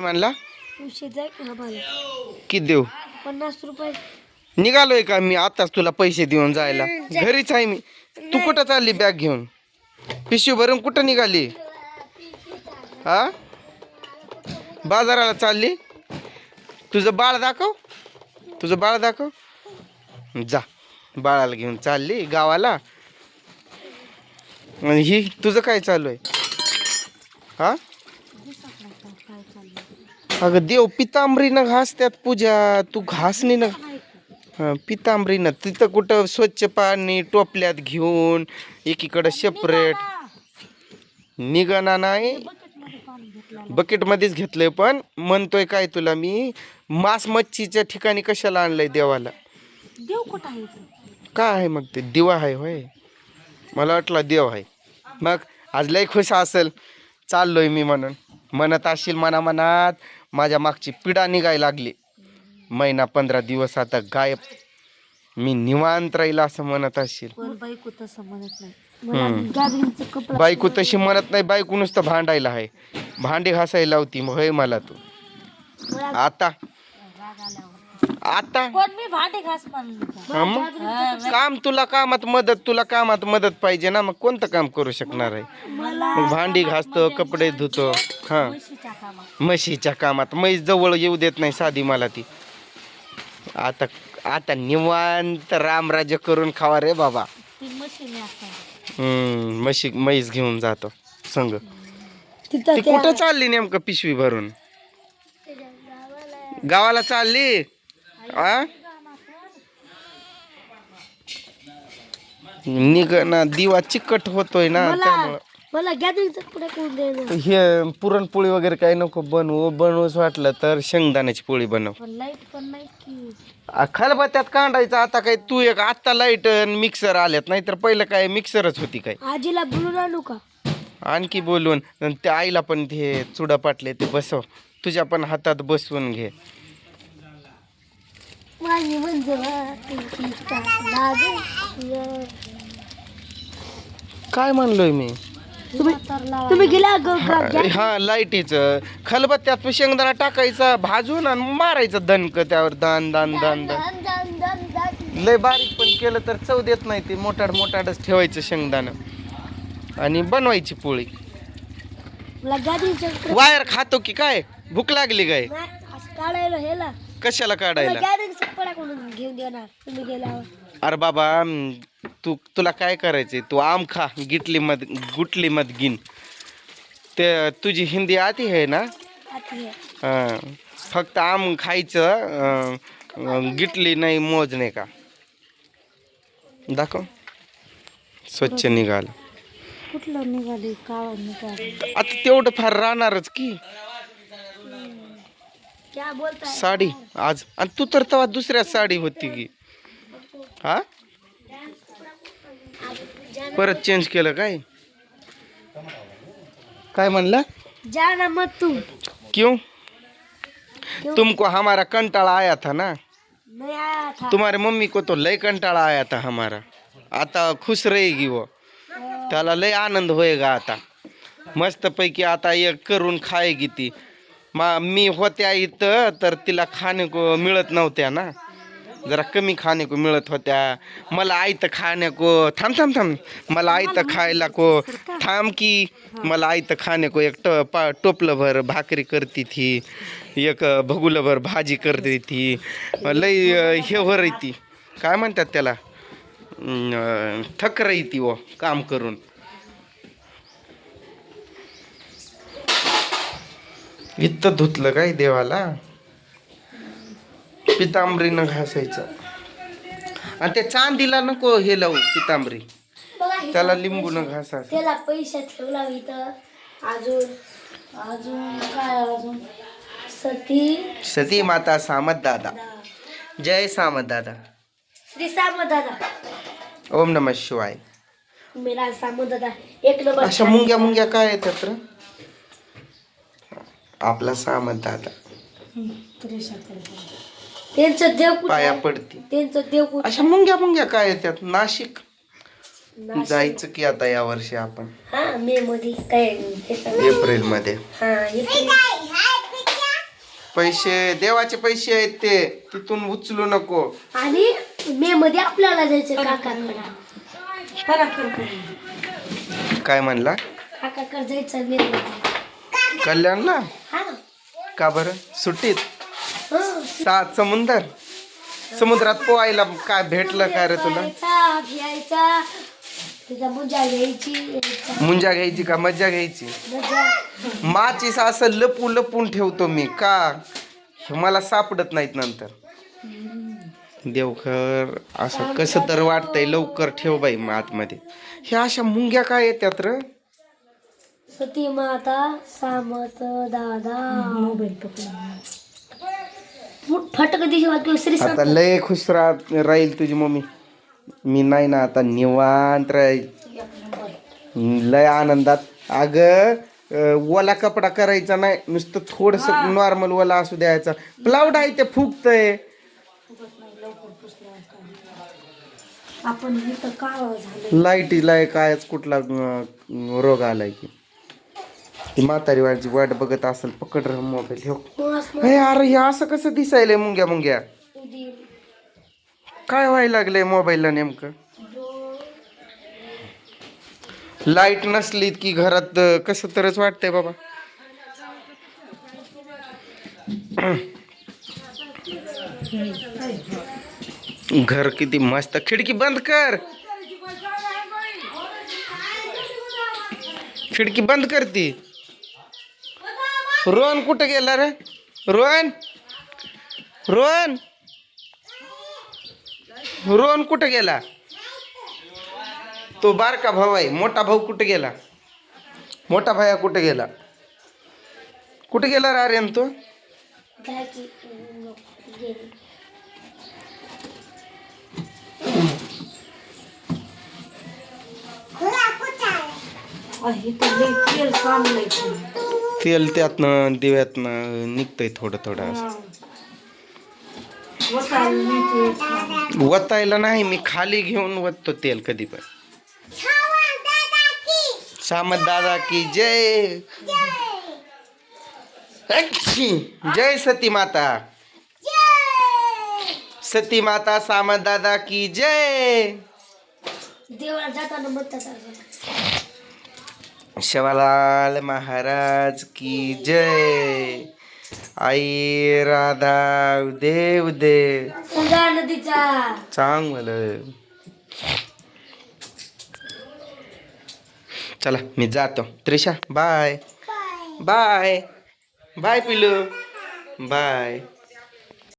म्हणला आम्हाला किती देऊ? 50 रुपये. निघालोय का मी आताच तुला पैसे देऊन जायला? घरीच आहे मी. तू कुठं चालली बॅग घेऊन? पिशवी भरून कुठं निघाली? हा, बाजाराला चालली? तुझं बाळ दाखव, तुझं बाळ दाखव. जा, बाळाला घेऊन चालली गावाला. आणि ही तुझं काय चालू आहे? हा, अगं देव पितांबरीनं घास त्यात पूजा. तू घास नाही ना पितांबरीनं. तिथं कुठं स्वच्छ पाणी टोपल्यात घेऊन एकीकडं सेपरेट निघाना नाही. बकेटमध्येच घेतलंय. पण म्हणतोय काय तुला मी, मांस मच्छीच्या ठिकाणी कशाला आणलंय देवाला? देव कुठं आहे? काय आहे मग ते? दिवा आहे होय? मला वाटलं देव आहे. मग आज लय खुश असेल चाललोय मी म्हणून. म्हणत असशील मनात माझ्या मागची पिढा निघायला लागली. महिना 15 दिवस आता गायब, मी निवांत राहील असं म्हणत असशील. बायको तसं म्हणत नाही. बायको तशी म्हणत नाही. बायको नुसतं भांडायला आहे, भांडी घासायला लावती होय मला तू. आता आता मी भांडे घास काम तुला कामात मदत, तुला कामात मदत पाहिजे ना. मग कोणतं काम करू शकणार आहे? मग भांडी घासतो, कपडे धुतो. हा, म्हशीच्या कामात. म्हैस जवळ येऊ देत नाही साधी मला ती. आता आता निवांत रामराज्य करून खावा रे बाबा. म्हैस घेऊन जातो संग. ती कुठं चालली नेमकं पिशवी भरून? गावाला चालली? आ, निघ ना. दिवा चिकट होतोय ना त्यामुळं. मला गॅदरिंगचा पुढे कोण देणार? हे पुरणपोळी वगैरे काही नको बनवूच वाटलं तर शेंगदाण्याची पोळी बनव. लाईट पण नाही की खलबत्त्यात कांडायचं. आता काय तू एक आत्ता लाईट मिक्सर आल्यात, नाही तर पहिलं काय मिक्सरच होती काय? आजीला बोलून आणू का? आणखी बोलून त्या आईला पण ते चुडा पाटले ते बसव. तुझ्या पण हातात बसवून घे. काय म्हणलोय मी? तुम्ही गेला हा, लाईटीच खलबत्त्यात शेंगदाणा टाकायचा भाजून आणि मारायचं दणक त्यावर. दान दान दान दान. लय बारीक पण केलं तर चव देत नाही. ते मोठाडच ठेवायचं शेंगदाणा आणि बनवायची पोळी. वायर खातो की काय? भूक लागली काय? कशाला काढायला? घेऊन देणार तुम्ही गेल्यावर. अरे बाबा, तुला काय करायचंय? तू आम खा. गुटली मत गिन. ते तुझी हिंदी आती है ना? फक्त आम खायचं, गिटली नाही मोजणे का? दाखव. स्वच्छ निघाल. कुठलं निघाली? काळा निघाली. आता तेवढं फार राहणारच की. साडी आज, आणि तू तर तेव्हा दुसऱ्या साडी होती की. हा, परत चेंज केलं काय? काय म्हणला? जाना मत तुम. क्यों? तुमको हमारा कंटाळा आया था ना? नहीं आया था. तुम्हारे मम्मी को तो लय कंटाळा आया था हमारा. आता खुश रहेगी वो. त्याला लय आनंद होएगा आता. मस्त पैकी आता एक करून खाएगी ती. मी होत्या इथं तर तिला खाणे को मिळत नव्हत्या ना. जरा कमी खाणे को मिळत होत्या. मला आयतं खाणे को थांब मला आयतं खायला को थांब की. मला आयतं खाणे को एक टोपलं भर भाकरी करती थी, एक भगुलं भर भाजी करते थी. लय हे हो रही ती, काय म्हणतात त्याला, थक रही ती वो काम करून. इथं धुतलं काय देवाला? पितांबरीनं घासायचं. आणि त्या चांदीला नको हे लावू पितांबरी, त्याला लिंबून घासायचं. त्याला पैसा ठेवला इथं. अजून काय? अजून सती माता सामत दादा. जय सामत दादा. श्री सामत दादा. ओम नमः शिवाय. मेरा सामत दादा एक नंबर. अशा मुंग्या काय येतात रे? आपला सामत दादा. त्यांचं देव पाया पडती. त्यांचं देव. अशा मुंग्या काय येतात? नाशिक जायचं की आता या वर्षी आपण. हा, मे मध्ये काय? एप्रिल मध्ये. हा, पैसे देवाचे पैसे आहेत ते, तिथून उचलू नको. आणि मे मध्ये आपल्याला जायचं काकाकडे. काय म्हणला? काकाकडे जायचं मे मध्ये. कल्याणला? हा ना. का बरं? सुट्टीत? हं. समुद्रात पोहायला काय भेटलं काय रे तुला? जायचा, घ्यायचा तिचा मुंजा घ्यायची, यायचा. मुंजा घ्यायची का मज्जा घ्यायची? मजा. माचीस असं लपून ठेवतो मी का, हे मला सापडत नाहीत नंतर. देवखर असं कसं तर वाटतंय, लवकर ठेव बाई मग आतमध्ये. हे अशा मुंग्या काय येतात र? सती माता सामत दादा मोबाईल फटक दिशी श्री आता लय खुश राहील तुझी मम्मी. मी नाही ना आता निवांत राहील, लय आनंदात. अगं ओला कपडा करायचा नाही, नुसतं थोडस नॉर्मल ओला असू द्यायचा. प्लाउड आहे ते फुगतय. आपण इथं का झालं लाईटीला कायच कुठला रोग आलाय की. ती म्हातारी वाट बघत असेल. पकड र मोबाईल. हे अरे हे असं कसं दिसायलंय मुंग्या? काय व्हायला लागलंय मोबाईलला नेमकं? लाईट नसली की घरात कसं तरच वाटतंय बाबा. घर किती मस्त. खिडकी बंद कर, खिडकी बंद कर ती. रोहन कुठं गेला रे? रोहन कुठं गेला? तो बारका भाऊ आहे. मोठा भाऊ कुठे गेला? मोठा भाया कुठे गेला? कुठे गेला रे आर्यन तो? तेल त्यातनं दिव्यातनं निघतंय थोडं असं. वतायला नाही, मी खाली घेऊन वततो तेल कधी पण. सामत दादा की जय. जय सती माता. सती माता सामत दादा की जय. देवळात जाताना म्हणतात शिवलाल महाराज की जय. आई राधा देव दे. गंगा नदीचा चांगलं. चला मी जातो. त्रिशा बाय. बाय बाय पिलू बाय.